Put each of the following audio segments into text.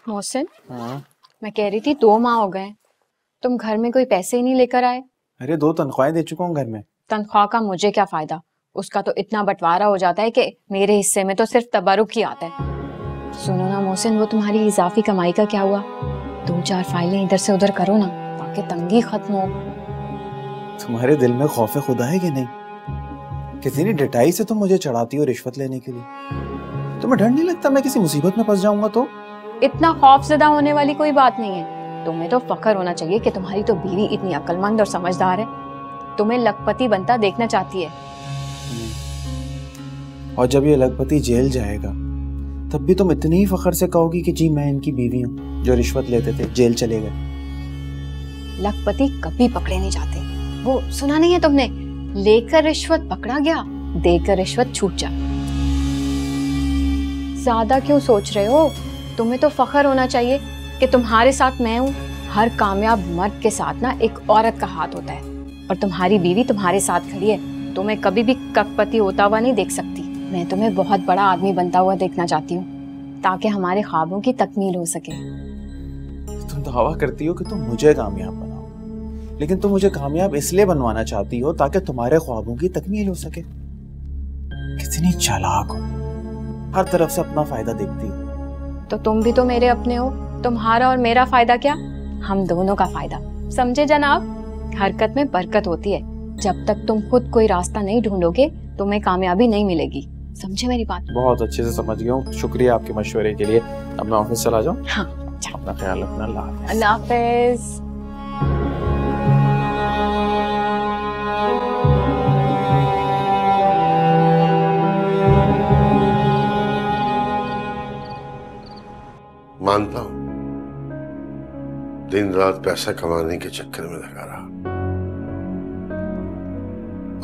मोहसिन, हाँ। मैं कह रही थी 2 माह हो गए, तुम घर में कोई पैसे ही नहीं लेकर आए। अरे 2 तनख्वाहें दे चुका हूँ घर में। तनख्वाह का मुझे क्या फायदा, उसका तो इतना बंटवारा हो जाता है कि मेरे हिस्से में तो सिर्फ तबरुक ही आता है। सुनो ना मोहसिन, वो तुम्हारी इजाफी कमाई का क्या हुआ? 2-4 फाइलें इधर से उधर करो ना, ताकि तंगी खत्म हो। तुम्हारे दिल में खौफ खुदा है कि नहीं? कितनी डटाई से तुम मुझे चढ़ाती हो रिश्वत लेने के लिए। तुम्हें डर नहीं लगता मैं किसी मुसीबत में फंस जाऊंगा तो? इतना खौफजदा होने वाली कोई बात नहीं है। तुम्हें तो फख्र होना चाहिए कि तुम्हारी तो बीवी इतनी अक्लमंद और समझदार है, तुम्हें लखपति बनता देखना चाहती है। और जब ये लखपति जेल जाएगा तब भी तुम इतनी ही फख्र से कहोगी कि जी मैं इनकी बीवी हूँ जो रिश्वत लेते थे जेल चले गए। लखपति कभी पकड़े नहीं जाते। वो सुना नहीं है तुमने, लेकर रिश्वत पकड़ा गया, देकर रिश्वत छूट जा। ज्यादा क्यों सोच रहे हो? तुम्हें तो फख्र होना चाहिए कि तुम्हारे साथ मैं हूँ। हर कामयाब मर्द के साथ ना एक औरत का हाथ होता है, और तुम्हारी बीवी तुम्हारे साथ खड़ी है। तुम्हें कभी भी कपपति होता हुआ नहीं देख सकती। मैं तुम्हें बहुत बड़ा आदमी बनता हुआ देखना चाहती हूँ, ताकि हमारे ख्वाबों की तकमील हो सके। तुम दावा करती हो कि तुम मुझे कामयाब बनाओ, लेकिन तुम मुझे कामयाब इसलिए बनवाना चाहती हो ताकि तुम्हारे ख्वाबों की तकमील हो सके। कितनी चालाक हो, हर तरफ से अपना फायदा देखती हो। तो तुम भी तो मेरे अपने हो। तुम्हारा और मेरा फायदा क्या, हम दोनों का फायदा। समझे जनाब? हरकत में बरकत होती है। जब तक तुम खुद कोई रास्ता नहीं ढूंढोगे तुम्हें कामयाबी नहीं मिलेगी। समझे मेरी बात? बहुत अच्छे से समझ गया हूँ, शुक्रिया आपके मशवरे के लिए। अब मैं ऑफिस चला जाऊँ? हाँ, अपना ख्याल रखना। अल्लाह हाफिज। मानता हूं दिन रात पैसा कमाने के चक्कर में लगा रहा,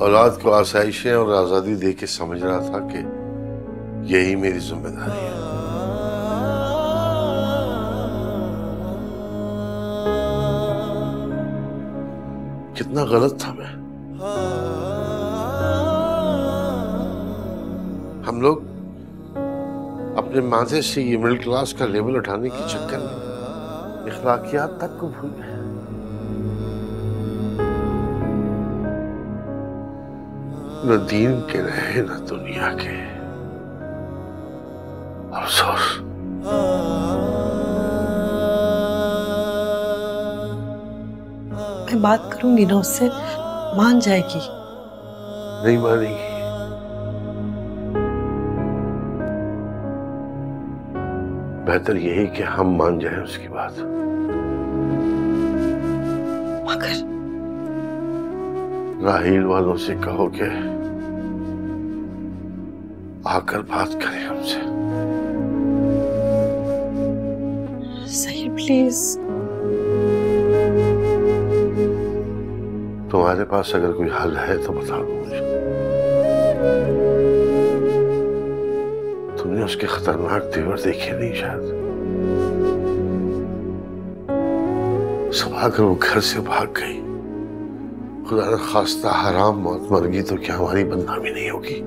औलाद को आसाइशें और आजादी दे के समझ रहा था कि यही मेरी जिम्मेदारी है। कितना गलत था मैं। हम लोग अपने माथे से ये मिडिल क्लास का लेवल उठाने के चक्कर में इखलाकियात तक को भूल गए। न दीन के रहे न दुनिया के। अफसोस। मैं बात करूंगी ना उससे, मान जाएगी। नहीं मानेगी। बेहतर यही कि हम मान जाएं उसकी बात। मगर राहील वालों से कहो कि आकर बात करें हमसे। सही, प्लीज। तुम्हारे पास अगर कोई हल है तो बता दो मुझे। तुमने उसके खतरनाक तेवर देखे नहीं शायद। सुबह कर वो घर से भाग गई, खुदा न खास्ता हराम मौत मर गई तो क्या हमारी बदनामी नहीं होगी?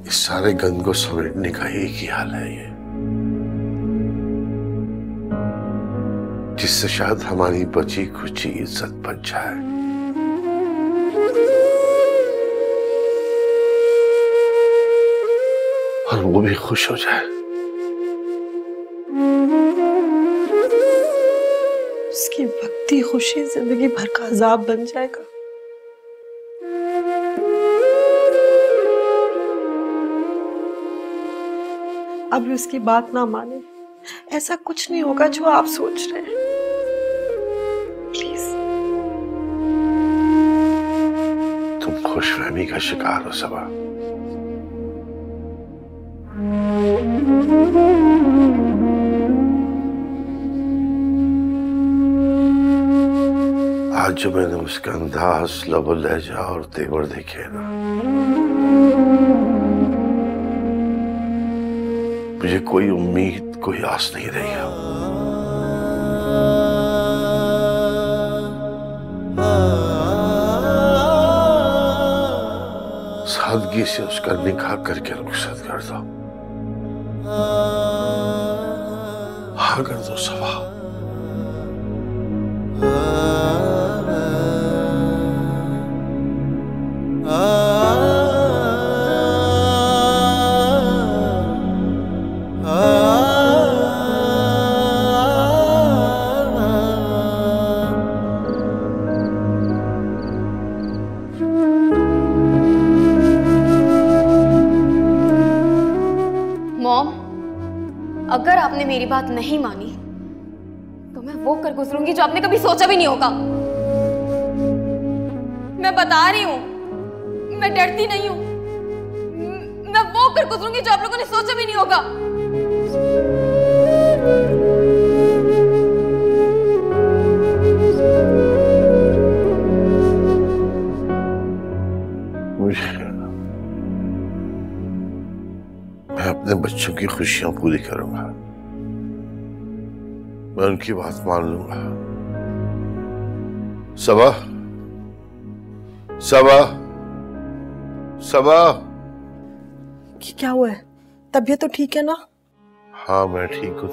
इस सारे गंद को समेटने का एक ही हाल है ये, जिससे शायद हमारी बची खुची इज्जत बच जाए। और वो भी खुश हो जाए। उसकी भक्ति खुशी जिंदगी भर का अजाब बन जाएगा। अब भी उसकी बात ना माने। ऐसा कुछ नहीं होगा जो आप सोच रहे हैं। प्लीज। तुम खुशफहमी का शिकार हो सबा। आज जो मैंने उसका अंदाज, लबो लहजा और तेवर देखे ना, मुझे कोई उम्मीद, कोई आस नहीं रही है। सादगी से उसका निकाह करके रुखसत कर दो। हाँ कर दो सबा। मॉम, अगर आपने मेरी बात नहीं मानी तो मैं वो कर गुजरूंगी जो आपने कभी सोचा भी नहीं होगा। मैं बता रही हूं, मैं डरती नहीं हूं। मैं वो कर गुजरूंगी जो आप लोगों ने सोचा भी नहीं होगा। मैं अपने बच्चों की खुशियां पूरी करूंगा। मैं उनकी बात मान लूंगा। सबा, सबा, सबा। क्या हुआ है? तबीयत तो ठीक है ना? हाँ मैं ठीक हूँ।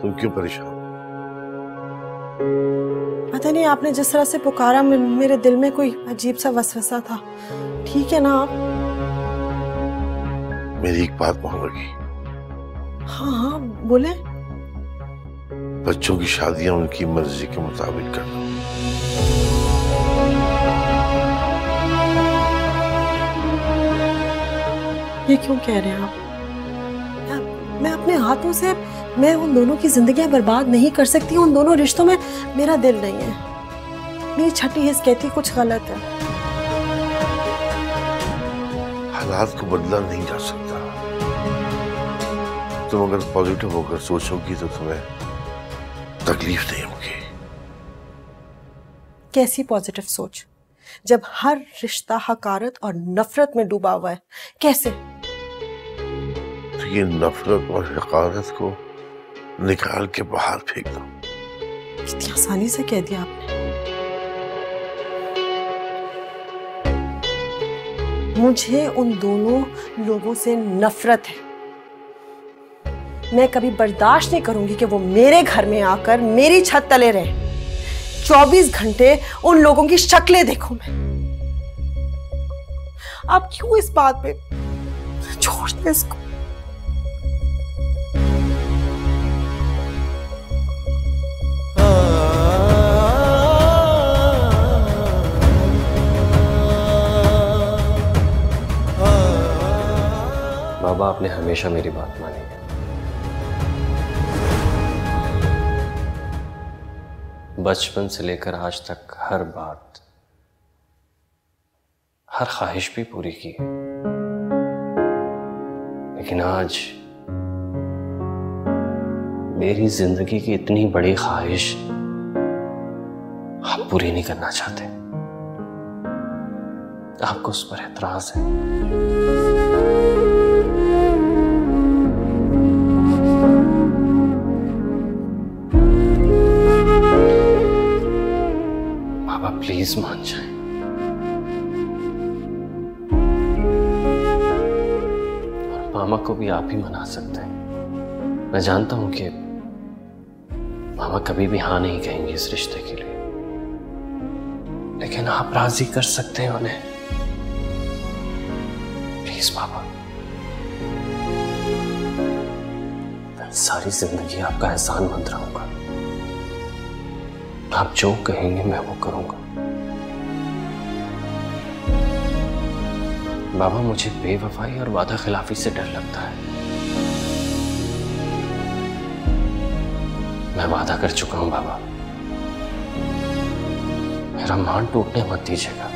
तुम क्यों परेशान? पता नहीं आपने जिस तरह से पुकारा मेरे दिल में कोई अजीब सा वसवसा था। ठीक है ना आप? मेरी एक बात मानोगी? हाँ हाँ बोले। बच्चों की शादियां उनकी मर्जी के मुताबिक कर दो। ये क्यों कह रहे हैं आप? मैं अपने हाथों से मैं उन दोनों की जिंदगियां बर्बाद नहीं कर सकती। उन दोनों रिश्तों में मेरा दिल नहीं है। मेरी छठी हिस्स कहती कुछ गलत है। हालात को बदला नहीं जा सकता। तुम अगर पॉजिटिव होकर सोचोगी तो तुम्हें तकलीफ नहीं होगी। कैसी पॉजिटिव सोच जब हर रिश्ता हकारत और नफरत में डूबा हुआ है? कैसे? तो ये नफरत और हकारत को निकाल के बाहर फेंक दो। कितनी आसानी से कह दिया आपने। मुझे उन दोनों लोगों से नफरत है। मैं कभी बर्दाश्त नहीं करूंगी कि वो मेरे घर में आकर मेरी छत तले रहे। 24 घंटे उन लोगों की शक्लें देखूं मैं। आप क्यों इस बात पे छोड़ दे इसको? बाबा आपने हमेशा मेरी बात मानी है। बचपन से लेकर आज तक हर बात, हर ख्वाहिश भी पूरी की। लेकिन आज मेरी जिंदगी की इतनी बड़ी ख्वाहिश आप पूरी नहीं करना चाहते। आपको उस पर एतराज है। बाबा प्लीज मान जाएं। और मामा को भी आप ही मना सकते हैं। मैं जानता हूं कि मामा कभी भी हाँ नहीं कहेंगे इस रिश्ते के लिए, लेकिन आप राजी कर सकते हैं उन्हें। प्लीज बाबा, मैं सारी जिंदगी आपका एहसानमंद रहूंगा। आप जो कहेंगे मैं वो करूंगा। बाबा मुझे बेवफाई और वादा खिलाफी से डर लगता है। मैं वादा कर चुका हूं बाबा, मेरा मान टूटने मत दीजिएगा।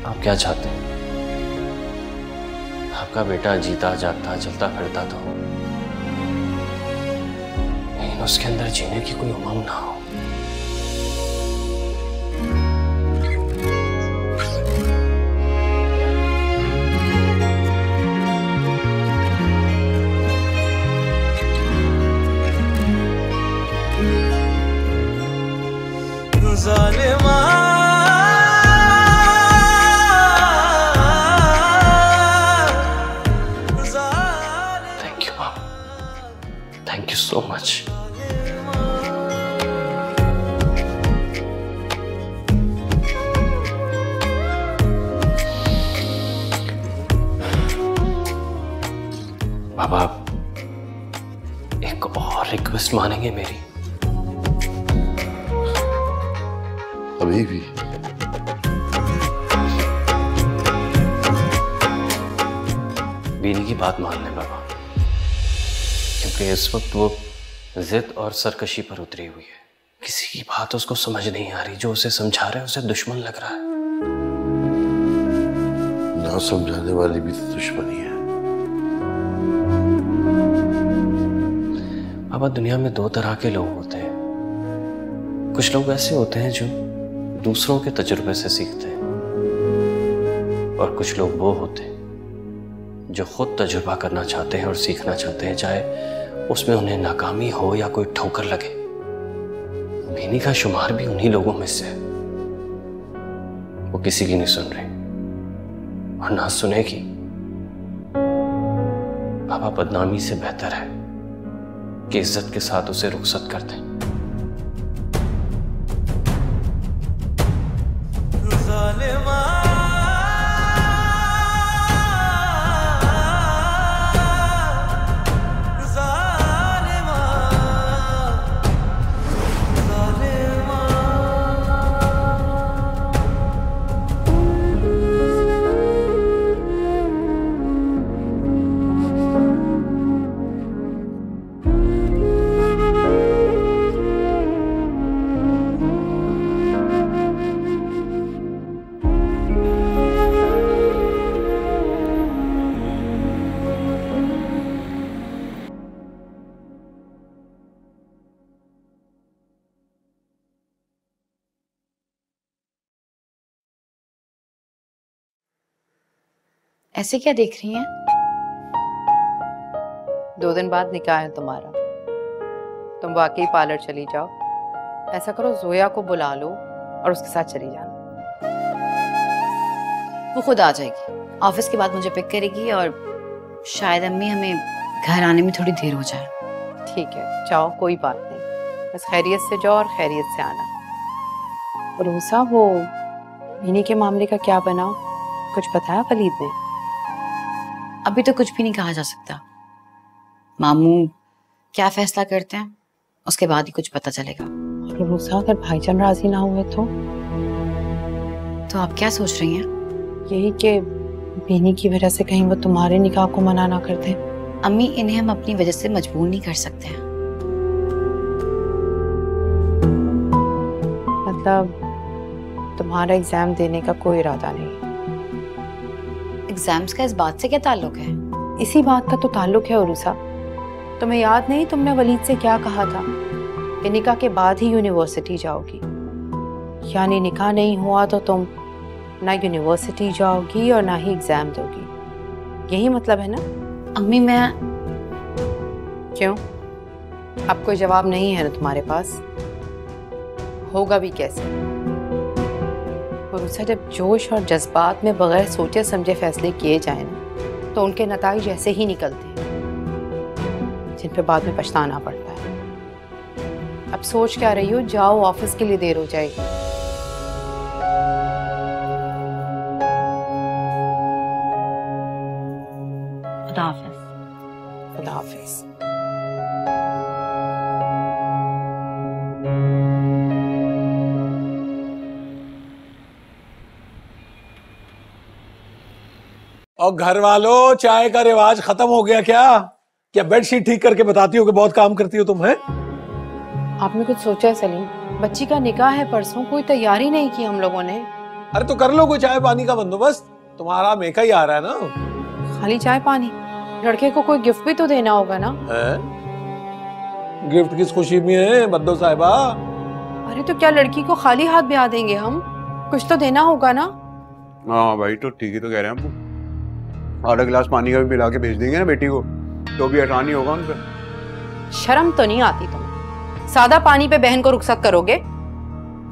आप क्या चाहते हैं? आपका बेटा जीता जागता चलता फिरता तो, लेकिन उसके अंदर जीने की कोई उमंग ना हो। ज़ालिमा बाबा एक और रिक्वेस्ट मानेंगे मेरी? अभी भी? बीनी की बात मान लें बाबा, क्योंकि इस वक्त वो जिद और सरकशी पर उतरी हुई है। किसी की बात उसको समझ नहीं आ रही, जो उसे समझा रहे हैं उसे दुश्मन लग रहा है। ना समझाने वाली भी तो दुश्मनी है। बाबा दुनिया में दो तरह के लोग होते हैं। कुछ लोग ऐसे होते हैं जो दूसरों के तजुर्बे से सीखते हैं, और कुछ लोग वो होते हैं जो खुद तजुर्बा करना चाहते हैं और सीखना चाहते हैं, चाहे उसमें उन्हें नाकामी हो या कोई ठोकर लगे। बीनी का शुमार भी उन्हीं लोगों में से है। वो किसी की नहीं सुन रही और ना सुनेगी। बाबा बदनामी से बेहतर है कि इज्जत के साथ उसे रुखसत कर दें। ऐसे क्या देख रही हैं? 2 दिन बाद निकाह है तुम्हारा। तुम वाकई पार्लर चली जाओ। ऐसा करो, जोया को बुला लो और उसके साथ चली जाना। वो खुद आ जाएगी। ऑफिस के बाद मुझे पिक करेगी और शायद अम्मी हमें घर आने में थोड़ी देर हो जाए। ठीक है, जाओ, कोई बात नहीं। बस खैरियत से जाओ और खैरियत से आना। रोसा, वो बीनी के मामले का क्या बना? कुछ बताया वलीद ने? अभी तो कुछ भी नहीं कहा जा सकता। मामू क्या फैसला करते हैं उसके बाद ही कुछ पता चलेगा। रोसा, अगर भाईजान राजी ना हुए तो आप क्या सोच रही हैं? यही कि बीनी की वजह से कहीं वो तुम्हारे निकाह को मना ना कर दे। अम्मी, इन्हें हम अपनी वजह से मजबूर नहीं कर सकते हैं। मतलब तुम्हारा एग्जाम देने का कोई इरादा नहीं? एग्जाम्स का इस बात से क्या ताल्लुक है? इसी बात का तो ताल्लुक है उरुसा। तुम्हें याद नहीं तुमने वलीद से क्या कहा था कि निकाह के बाद ही यूनिवर्सिटी जाओगी? यानी निकाह नहीं हुआ तो तुम ना यूनिवर्सिटी जाओगी और ना ही एग्जाम दोगी। यही मतलब है ना? अम्मी, मैं क्यों? अब कोई जवाब नहीं है ना तुम्हारे पास? होगा भी कैसे? उरुसा, जब जोश और जज्बात में बगैर सोचे समझे फैसले किए जाए ना, तो उनके नताइज ऐसे ही निकलते हैं जिन पे बाद में पछताना पड़ता है। अब सोच क्या रही हो? जाओ, ऑफिस के लिए देर हो जाएगी। खुदा हाफिज। खुदा हाफिज। और घर वालों, चाय का रिवाज खत्म हो गया क्या? क्या बेडशीट ठीक करके बताती हो कि बहुत काम करती हो तुम? हैं? आपने कुछ सोचा है सलीम? बच्ची का निकाह है परसों, कोई तैयारी नहीं की हम लोगों ने। अरे तो कर लो कोई चाय पानी का बंदोबस्त। तुम्हारा मेका ही आ रहा है ना। खाली चाय पानी? लड़के को कोई गिफ्ट भी तो देना होगा ना? गिफ्ट किस खुशी में है बद्दो साहिबा? अरे तो क्या लड़की को खाली हाथ ब्याह देंगे हम? कुछ तो देना होगा ना? हाँ भाई, तो ठीक ही तो कह रहे हैं आपको। आधा गिलास पानी का भी पिला के भेज देंगे ना बेटी को, तो भी आसानी होगा उन पे। शर्म तो नहीं आती तुम्हें? सादा पानी पे बहन को रुखसत करोगे?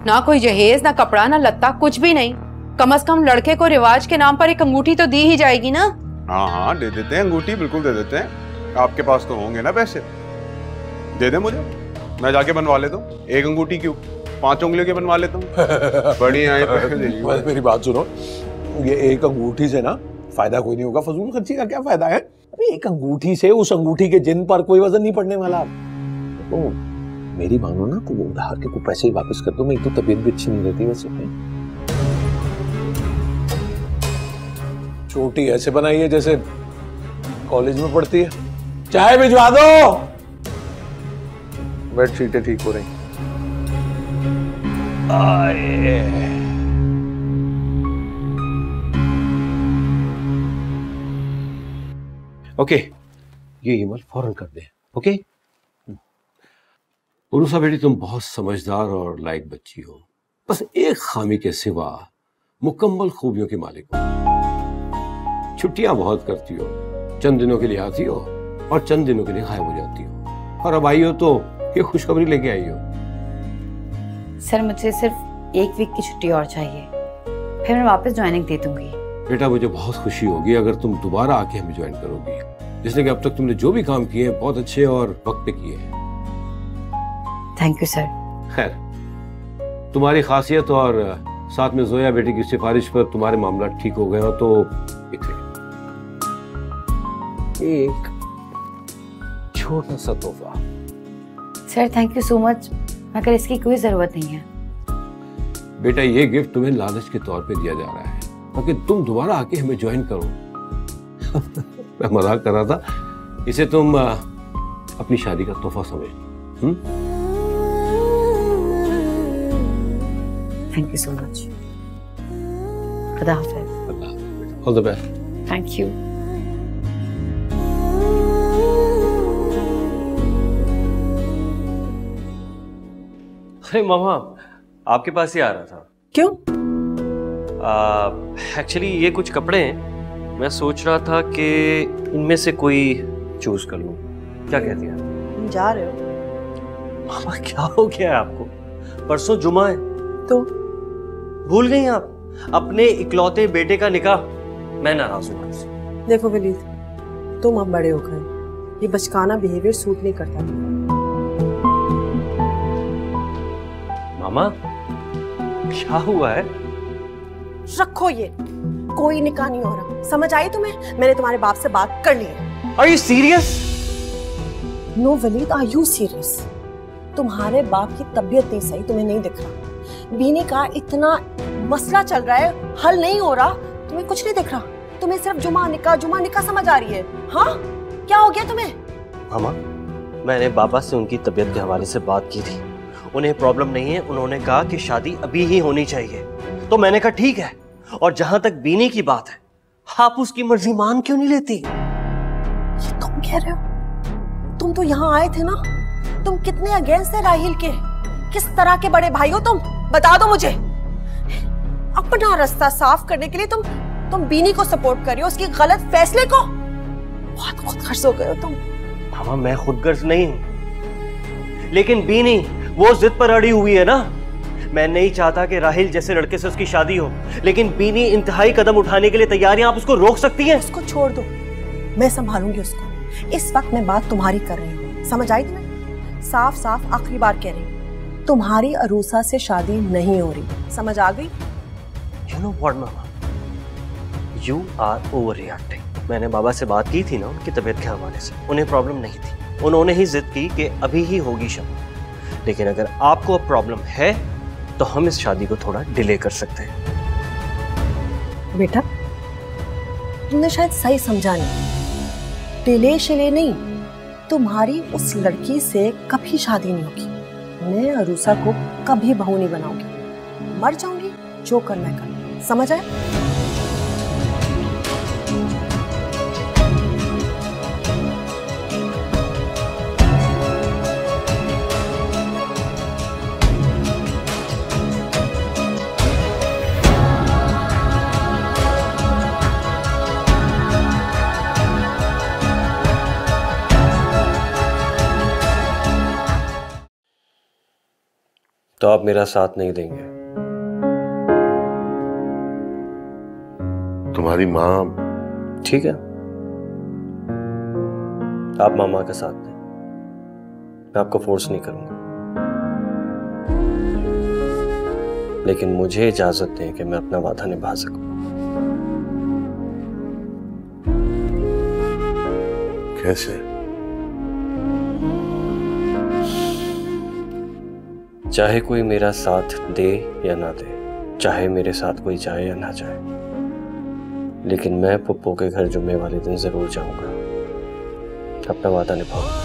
ना कोई जहेज, ना कपड़ा, ना लत्ता, कुछ भी नहीं। कम से कम लड़के को रिवाज के नाम पर एक अंगूठी तो दी ही जाएगी ना? हाँ हाँ, दे देते हैं अंगूठी, बिल्कुल दे देते हैं। आपके पास तो होंगे ना पैसे, दे दे मुझे, मैं जाके बनवा लेता हूँ। एक अंगूठी क्यों, 5 उंगलियों के बनवा लेता हूँ। बढ़िया है। मेरी बात सुनो, ये एक अंगूठी से ना फायदा कोई नहीं होगा। फजूल खर्ची का क्या फायदा है? अरे एक अंगूठी से उस अंगूठी के जिन पर कोई वजन नहीं पड़ने वाला। तो मेरी मानो ना तो वो उधार के कुछ पैसे ही वापस कर दो। मेरी तो तबीयत भी अच्छी नहीं रहती वैसे। छोटी ऐसे बनाई है जैसे कॉलेज में पढ़ती है। चाय भिजवा दो। बेडशीटें ठीक हो रही। ओके, ये ईमेल फौरन कर दे। ओके उरुसा बेटी, तुम बहुत समझदार और लायक बच्ची हो। बस एक खामी के सिवा मुकम्मल खूबियों की मालिक हो। छुट्टियां बहुत करती हो, चंद दिनों के लिए आती हो और चंद दिनों के लिए गायब हो जाती हो, और अब आई हो तो ये खुशखबरी लेके आई हो। सर मुझे सिर्फ 1 वीक की छुट्टी और चाहिए, फिर मैं वापस ज्वाइनिंग दे दूंगी। बेटा मुझे बहुत खुशी होगी अगर तुम दोबारा आके हमें ज्वाइन करोगी, जिसने कि अब तक तुमने जो भी काम किए हैं बहुत अच्छे और वक्त पे किए हैं। Thank you sir. खैर, तुम्हारी खासियत और साथ में जोया बेटी की सिफारिश पर तुम्हारे मामला ठीक हो गए हो तो एक छोटा सा तोहफा। Sir thank you so much, मगर इसकी कोई जरूरत नहीं है। बेटा ये गिफ्ट तुम्हें लालच के तौर पे दिया जा रहा है ताकि तुम दोबारा आके हमें ज्वाइन करो। मैं मजाक कर रहा था, इसे तुम अपनी शादी का तोहफा समझ। Thank you so much. खुदा हाफिज़। All the best. Thank you. अरे मामा, आपके पास ही आ रहा था। क्यों? एक्चुअली ये कुछ कपड़े हैं, मैं सोच रहा था कि इनमें से कोई चूज कर लूं। क्या कहती हैं? तुम जा रहे हो? मामा क्या हो गया है आपको? परसों जुमा है। तो भूल गई आप अपने इकलौते बेटे का निकाह? मैं नाराज हूं आपसे। देखो वलीद, तुम अब बड़े हो गए, ये बचकाना बिहेवियर सूट नहीं करता। मामा क्या हुआ है? रखो ये, कोई निकाह नहीं हो रहा, समझ आई तुम्हें? मैंने तुम्हारे बाप से बात कर ली है। Are you serious? No Waleed, are you serious? तुम्हारे बाप की तबीयत नहीं सही, तुम्हें नहीं दिख रहा? बीनी का इतना मसला चल रहा है, हल नहीं हो रहा, तुम्हें कुछ नहीं दिख रहा? तुम्हें सिर्फ जुमा निकाह समझ आ रही है? हाँ, क्या हो गया तुम्हें? मामा, मैंने बाबा से उनकी तबीयत के हवाले से बात की थी। उन्हें प्रॉब्लम नहीं है, उन्होंने कहा कि शादी अभी ही होनी चाहिए। तो मैंने कहा ठीक है। और जहां तक बीनी की बात है, आप उसकी मर्जी मान क्यों नहीं लेती? ये तुम कह रहे हो? तुम तो यहाँ आए थे ना, तुम कितने अगेंस्ट है राहिल के? किस तरह के बड़े भाई हो तुम, बता दो मुझे। अपना रास्ता साफ करने के लिए तुम बीनी को सपोर्ट कर रही हो, उसकी गलत फैसले को। बहुत खुदगर्ज हो गए हो तुम। मामा मैं खुदगर्ज नहीं हूं, लेकिन बीनी वो जिद पर अड़ी हुई है ना। मैं नहीं चाहता कि राहिल जैसे लड़के से उसकी शादी हो, लेकिन बीनी इंतहाई कदम उठाने के लिए तैयार है। आप उसको रोक सकती हैं? उसको छोड़ दो, मैं संभालूंगी उसको। इस वक्त मैं बात तुम्हारी कर रही हूँ, समझ आई तुम्हें? साफ साफ आखिरी बार कह रही हूँ, तुम्हारी अरूसा से शादी नहीं हो रही, समझ आ गई? You know what, mama? You are overreacting. मैंने बाबा से बात की थी ना उनकी तबीयत के हवाले से, उन्हें प्रॉब्लम नहीं थी। उन्होंने ही जिद की कि अभी ही होगी शादी। लेकिन अगर आपको अब प्रॉब्लम है तो हम इस शादी को थोड़ा डिले कर सकते हैं। बेटा तुमने शायद सही समझा नहीं, डिले शिले नहीं, तुम्हारी उस लड़की से कभी शादी नहीं होगी। मैं अरूसा को कभी बहू नहीं बनाऊंगी, मर जाऊंगी, जो करना है कर, समझ आए? तो आप मेरा साथ नहीं देंगे? तुम्हारी माँ ठीक है, आप मामा का साथ दें, मैं आपको फोर्स नहीं करूंगा। लेकिन मुझे इजाजत दें कि मैं अपना वादा निभा सकूं। कैसे? चाहे कोई मेरा साथ दे या ना दे, चाहे मेरे साथ कोई जाए या ना जाए, लेकिन मैं पप्पू के घर जुम्मे वाले दिन जरूर जाऊंगा। अपना वादा निभाऊंगा।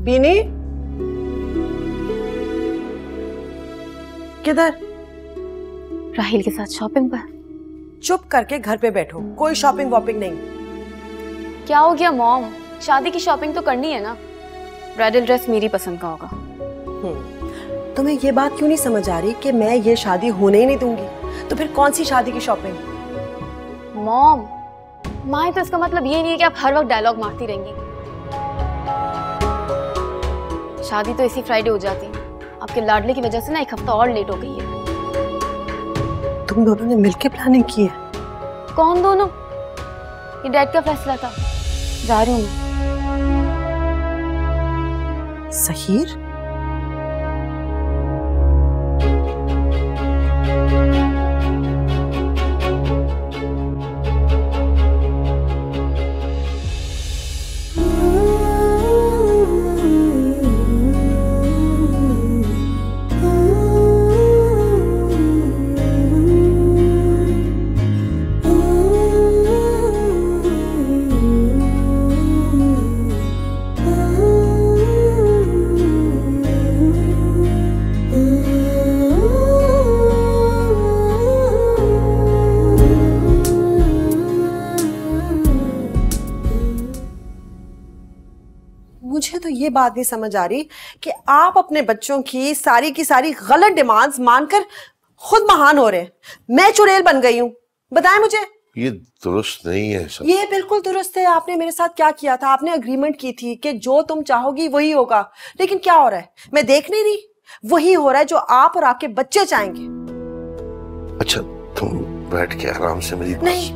बीनी, किधर? राहिल के साथ शॉपिंग पर। चुप करके घर पे बैठो, कोई शॉपिंग वॉपिंग नहीं। क्या हो गया मॉम, शादी की शॉपिंग तो करनी है ना। ब्राइडल ड्रेस मेरी पसंद का होगा। तुम्हें ये बात क्यों नहीं समझ आ रही कि मैं ये शादी होने ही नहीं दूंगी? तो फिर कौन सी शादी की शॉपिंग? मॉम, माँ तो इसका मतलब ये नहीं है कि आप हर वक्त डायलॉग मारती रहेंगी। शादी तो इसी फ्राइडे हो जाती, आपके लाडले की वजह से ना 1 हफ्ता और लेट हो गई है। तुम दोनों ने मिलके प्लानिंग की है? कौन दोनों? ये डैड का फैसला था। जा रही हूँ मैं। सहीर? मुझे तो ये बात नहीं समझ आ रही कि आप अपने बच्चों की सारी गलत डिमांड्स मानकर खुद महान हो रहे हैं। मैं चुड़ैल बन गई हूँ। बताएं मुझे। ये दुरुस्त नहीं है सब। ये बिल्कुल दुरुस्त है। आपने मेरे साथ क्या किया था? आपने एग्रीमेंट की थी कि जो तुम चाहोगी वही होगा, लेकिन क्या हो रहा है? मैं देख नहीं रही, वही हो रहा है जो आप और आपके बच्चे चाहेंगे। अच्छा, तुम बैठ के आराम से मेरी बात। नहीं,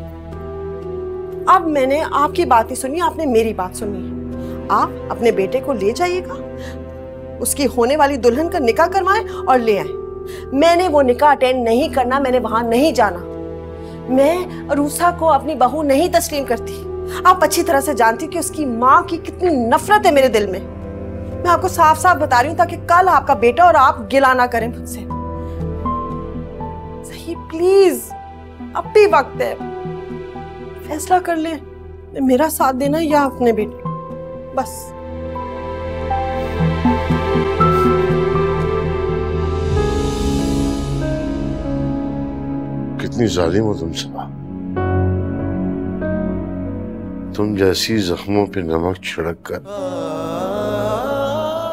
अब मैंने आपकी बात नहीं सुनी, आपने मेरी बात सुनी। आप अपने बेटे को ले जाइएगा, उसकी होने वाली दुल्हन का निकाह करवाएं और ले आए। मैंने वो निकाह अटेंड नहीं करना, मैंने वहां नहीं जाना। मैं रूसा को अपनी बहू नहीं तस्लीम करती। आप अच्छी तरह से जानती कि उसकी माँ की कितनी नफरत है मेरे दिल में। मैं मैं आपको साफ साफ बता रही हूँ ताकि कल आपका बेटा और आप गिला ना करें मुझसे। सही, प्लीज, अब भी वक्त है, फैसला कर ले, मेरा साथ देना या अपने बेटे, बस। कितनी जालिम हो तुम सबा। तुम जैसी जख्मों पे नमक छिड़क कर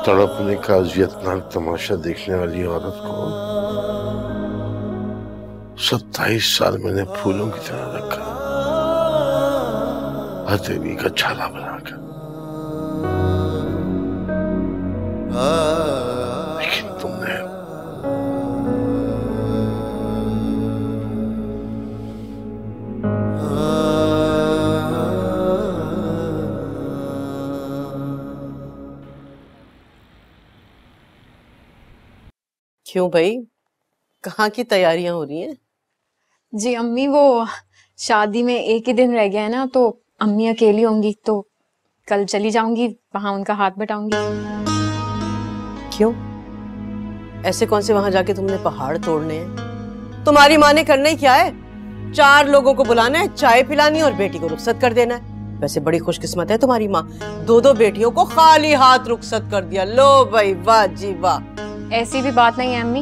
तड़पने का अजियतनाक तमाशा देखने वाली औरत को 27 साल मैंने फूलों की तरह रखा, हथेली का छाला बनाकर। लेकिन तुमने क्यों भाई, कहाँ की तैयारियां हो रही हैं? जी अम्मी, वो शादी में एक ही दिन रह गया है ना, तो अम्मी अकेली होंगी, तो कल चली जाऊंगी, वहां उनका हाथ बटाऊंगी। क्यों? ऐसे कौन से वहां जाके तुमने पहाड़ तोड़ने हैं? तुम्हारी माँ ने करना ही क्या है? 4 लोगों को बुलाना है, चाय पिलानी और बेटी को रुखसत कर देना है। वैसे बड़ी खुशकिस्मत है तुम्हारी माँ, 2-2 बेटियों को खाली हाथ रुखसत कर दिया। लो भाई, वाह जी वाह। ऐसी भी बात नहीं है अम्मी,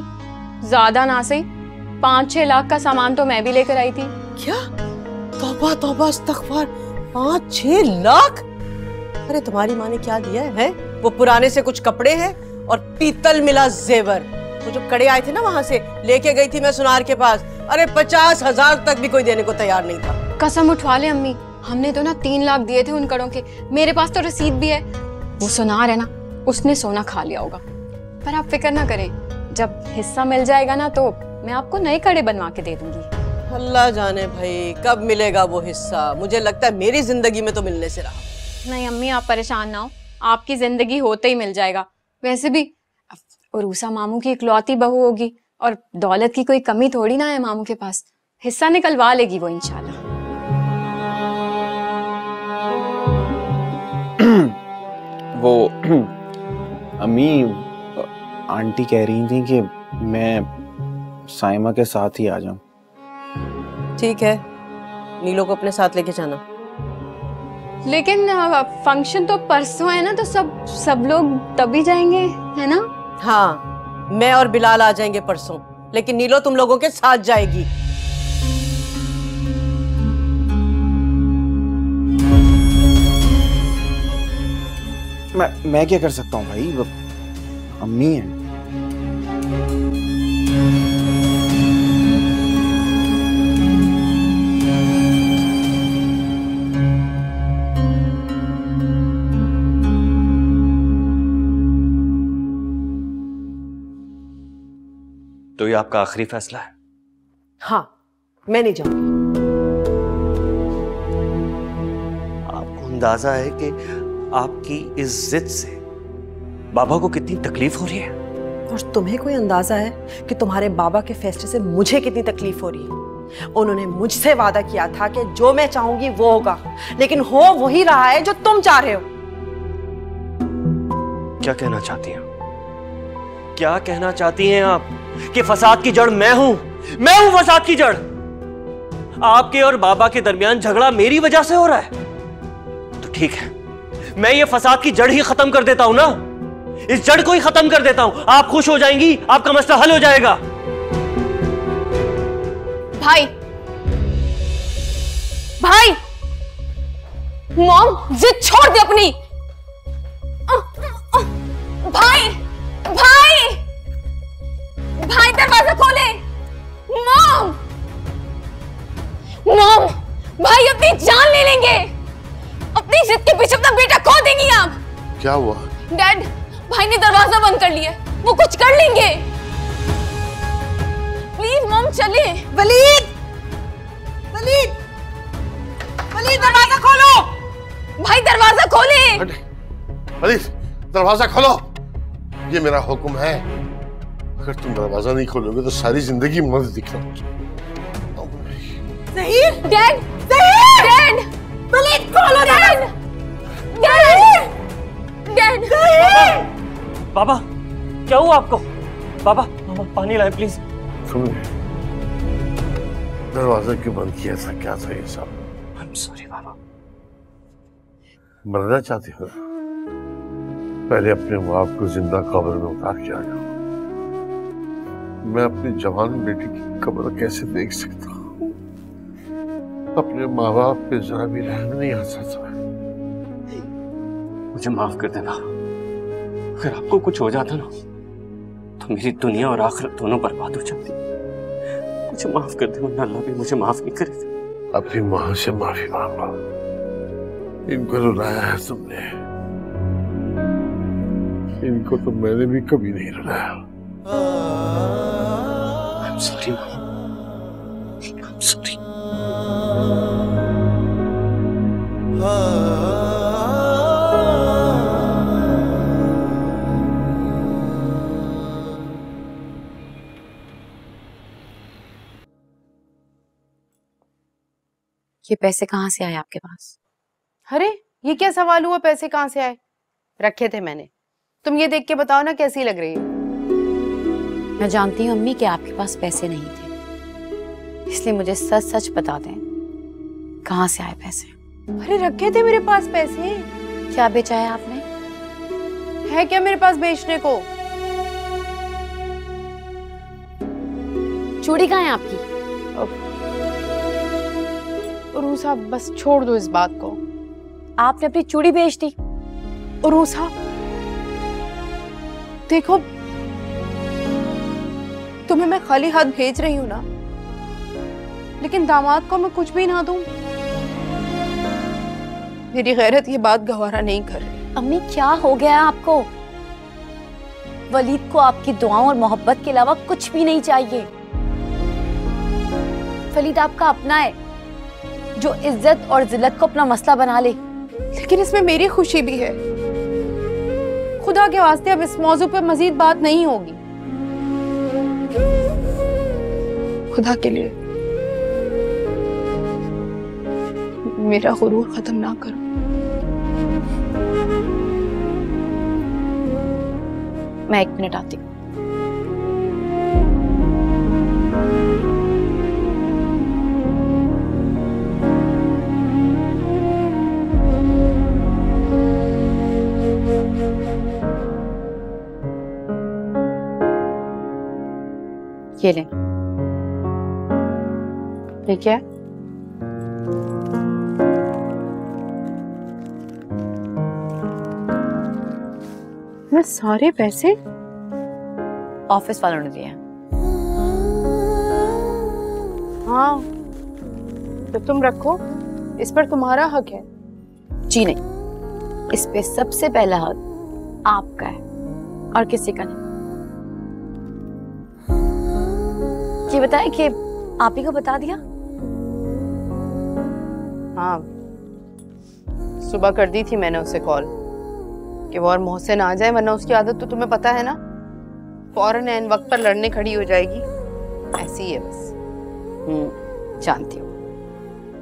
ज्यादा ना सही 5-6 लाख का सामान तो मैं भी लेकर आई थी। क्या? तौबा तौबा, इस्तग़फ़ार, 5-6 लाख? अरे तुम्हारी माँ ने क्या दिया है? वो पुराने से कुछ कपड़े हैं और पीतल मिला जेवर। वो जो कड़े आए थे ना वहां से लेके गई थी मैं सुनार के पास, अरे 50,000 तक भी कोई देने को तैयार नहीं था। कसम उठवा ले अम्मी, हमने तो ना 3 लाख दिए थे उन कड़ों के, मेरे पास तो रसीद भी है। वो सुनार है ना, उसने सोना खा लिया होगा। पर आप फिक्र ना करें, जब हिस्सा मिल जाएगा ना तो मैं आपको नए कड़े बनवा के दे दूंगी। अल्लाह जाने भाई कब मिलेगा वो हिस्सा, मुझे लगता है मेरी जिंदगी में तो मिलने से रहा। नहीं अम्मी, आप परेशान ना हो, आपकी जिंदगी होते ही मिल जाएगा। वैसे भी उरूसा मामू की इकलौती बहू होगी और दौलत की कोई कमी थोड़ी ना है मामू के पास, हिस्सा निकलवा लेगी वो इंशाल्लाह। वो अम्मी, आंटी कह रही थी कि मैं साइमा के साथ ही आ जाऊं। ठीक है, नीलो को अपने साथ लेके जाना। लेकिन फंक्शन तो परसों है ना, तो सब लोग तभी जाएंगे, है ना? हाँ, मैं और बिलाल आ जाएंगे परसों, लेकिन नीलो तुम लोगों के साथ जाएगी। मैं क्या कर सकता हूँ भाई, वो अम्मी है। तो ये आपका आखिरी फैसला है? हाँ, मैं नहीं जाऊंगी। आपको अंदाजा है कि आपकी इस जिद से बाबा को कितनी तकलीफ हो रही है? और तुम्हें कोई अंदाजा है कि तुम्हारे बाबा के फैसले से मुझे कितनी तकलीफ हो रही है? उन्होंने मुझसे वादा किया था कि जो मैं चाहूंगी वो होगा, लेकिन हो वही रहा है जो तुम चाह रहे हो। क्या कहना चाहती हैं? क्या कहना चाहती हैं आप कि फसाद की जड़ मैं हूं? मैं हूं फसाद की जड़? आपके और बाबा के दरमियान झगड़ा मेरी वजह से हो रहा है? तो ठीक है, मैं ये फसाद की जड़ ही खत्म कर देता हूं ना, इस जड़ को ही खत्म कर देता हूं। आप खुश हो जाएंगी, आपका मसला हल हो जाएगा। भाई भाई, मॉम जिद छोड़ दे अपनी। भाई भाई भाई, दरवाजा खोले। मॉम मॉम, भाई अपनी जान ले लेंगे, अपनी जिद के पीछे अपना बेटा खो देंगी आप। क्या हुआ? डैड, भाई ने दरवाजा बंद कर लिया, वो कुछ कर लेंगे। प्लीज मॉम चले। वलीद, वलीद, वलीद दरवाजा खोलो। भाई दरवाजा खोले। वलीद, दरवाजा खोलो, ये मेरा हुक्म है। अगर तुम दरवाजा नहीं खोलोगे तो सारी जिंदगी मर्द दिखना। ज़हीर, डैड, ज़हीर, डैड, वलीद खोलो। डैड, डैड, डैड, ज़हीर, बाबा क्या हुआ आपको? बाबा बाबा पानी लाए प्लीज। तुमने दरवाजा क्यों बंद किया था? क्या था ये सब? आई एम सॉरी बाबा। मरना चाहती हो? पहले अपने बाप को जिंदा कब्र में उतार के आ जाओ। मैं अपनी जवान बेटी की कब्र कैसे देख सकता हूँ? अपने माँ बाप पे जरा भी रहम नहीं आ सकता। मुझे माफ कर देना। अगर आपको कुछ हो जाता ना तो मेरी दुनिया और आखिरत दोनों बर्बाद हो जाती। मुझे माफ कर दे वरना अल्लाह भी मुझे माफ नहीं करेगा। अपनी माँ से माफी मांगो। इनको रुलाया है तुमने, इनको तो मैंने भी कभी नहीं रुलाया। I'm sorry, Mom. I'm sorry. ये पैसे कहाँ से आए आपके पास? अरे ये क्या सवाल हुआ, पैसे कहाँ से आए? रखे थे मैंने। तुम ये देख के बताओ ना कैसी लग रही है। मैं जानती हूँ अम्मी कि आपके पास पैसे नहीं थे, इसलिए मुझे सच सच बता दें कहाँ से आए पैसे। अरे रखे थे मेरे पास पैसे। क्या बेचा है आपने? है क्या मेरे पास बेचने को? चूड़ी कहाँ है आपकी? उरूसा बस छोड़ दो इस बात को। आपने अपनी चूड़ी बेच दी। उरूसा देखो, तुम्हें मैं खाली हाथ भेज रही हूँ ना, लेकिन दामाद को मैं कुछ भी ना दूं। मेरी गैरत ये बात गवारा नहीं कर रही। अम्मी क्या हो गया आपको? वलीद को आपकी दुआओं और मोहब्बत के अलावा कुछ भी नहीं चाहिए। वलीद आपका अपना है जो इज्जत और जिल्लत को अपना मसला बना ले। लेकिन इसमें मेरी खुशी भी है। खुदा के वास्ते अब इस मौजू पर मजीद बात नहीं होगी। खुदा के लिए मेरा गुरूर खत्म ना करो। मैं 1 मिनट आती हूँ। ये लें। ठीक है, मैं सारे पैसे ऑफिस वालों ने दिए हैं। हाँ तो तुम रखो, इस पर तुम्हारा हक है। जी नहीं, इस पे सबसे पहला हक आपका है और किसी का नहीं। ये बताएं कि आप ही को बता दिया? हाँ, सुबह कर दी थी मैंने उसे कॉल कि वो और मोहसिन आ जाए, वरना उसकी आदत तो तुम्हें पता है ना, फौरन ऐन वक्त पर लड़ने खड़ी हो जाएगी। ऐसी ही है बस। जानती हूँ।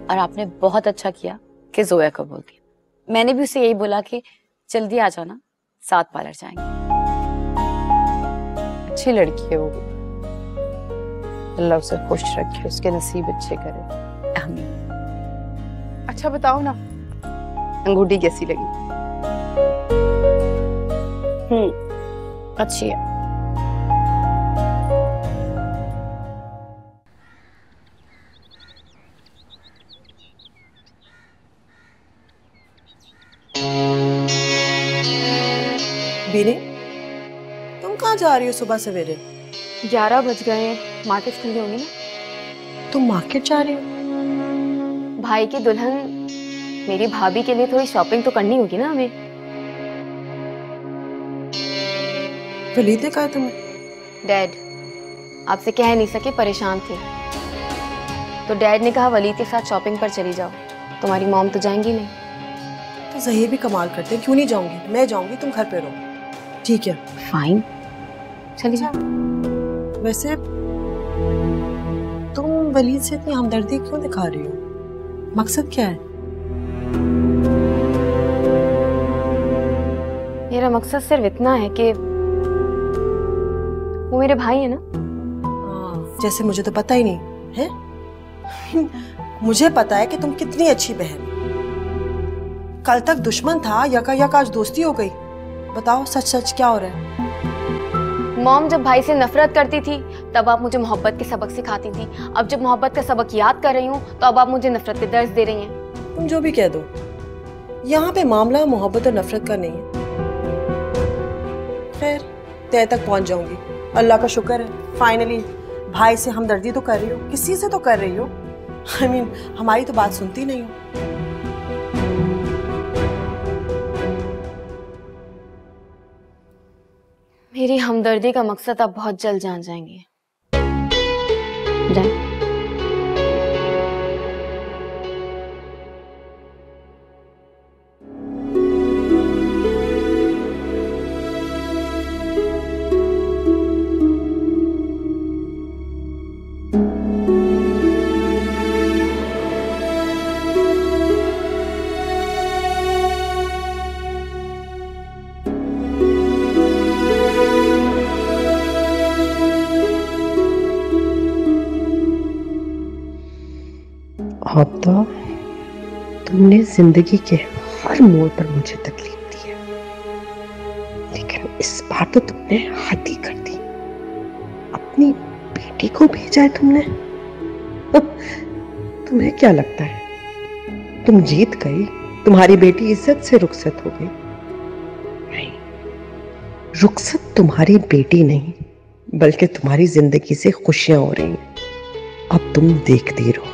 और आपने बहुत अच्छा किया कि जोया को बोल दिया। मैंने भी उसे यही बोला कि जल्दी आ जाओ ना, साथ पार्लर जाएंगे। अच्छी लड़की है वो भी। अल्लाह उसे खुश रखे, उसके नसीब अच्छे करे। आमीन। अच्छा बताओ ना, अंगूठी कैसी लगी? अच्छी है। बीने, तुम कहाँ जा रही हो सुबह सवेरे? 11 बज गए हैं, मार्केट खुली होंगी ना। तुम मार्केट जा रही हो? भाई की दुल्हन मेरी भाभी के लिए थोड़ी शॉपिंग तो करनी होगी ना हमें। वलीद ने कहा तुम्हें? डैड आपसे कह नहीं सके, परेशान थे, तो डैड ने कहा वलीद के साथ शॉपिंग पर चली जाओ। तुम्हारी मॉम तो जाएंगी नहीं। तो ज़हीर भी कमाल करते हैं, क्यों नहीं जाऊंगी? मैं जाऊंगी, तुम घर पे रहो। ठीक है, फाइन, चलिए जाओ। वैसे तुम वलीद से इतनी हमदर्दी क्यों दिखा रही हो? मकसद क्या है? मेरा मकसद सिर्फ इतना है कि वो मेरे भाई है ना। जैसे मुझे तो पता ही नहीं है। मुझे पता है कि तुम कितनी अच्छी बहन। कल तक दुश्मन था, यका आज दोस्ती हो गई। बताओ सच सच क्या हो रहा है? मॉम जब भाई से नफरत करती थी तब आप मुझे मोहब्बत के सबक सिखाती थी। अब जब मोहब्बत का सबक याद कर रही हूँ तो अब आप मुझे नफरत के दर्स दे रही हैं। तुम जो भी कह दो, यहाँ पे मामला मोहब्बत और नफरत का नहीं है। खैर तय तक पहुंच जाऊंगी। अल्लाह का शुक्र है फाइनली भाई से हमदर्दी तो कर रही हो, किसी से तो कर रही हो। I mean, हमारी तो बात सुनती नहीं हो। मेरी हमदर्दी का मकसद आप बहुत जल्द जान जाएंगे। जाए। आबदा, तुमने जिंदगी के हर मोड़ पर मुझे तकलीफ दी है, लेकिन इस बार तो तुमने हद ही कर दी। अपनी बेटी को भेजा है तुमने। तुम्हें क्या लगता है तुम जीत गई? तुम्हारी बेटी इज्जत से रुखसत हो गई? नहीं, रुखसत तुम्हारी बेटी नहीं बल्कि तुम्हारी जिंदगी से खुशियां हो रही हैं। अब तुम देखती रहो।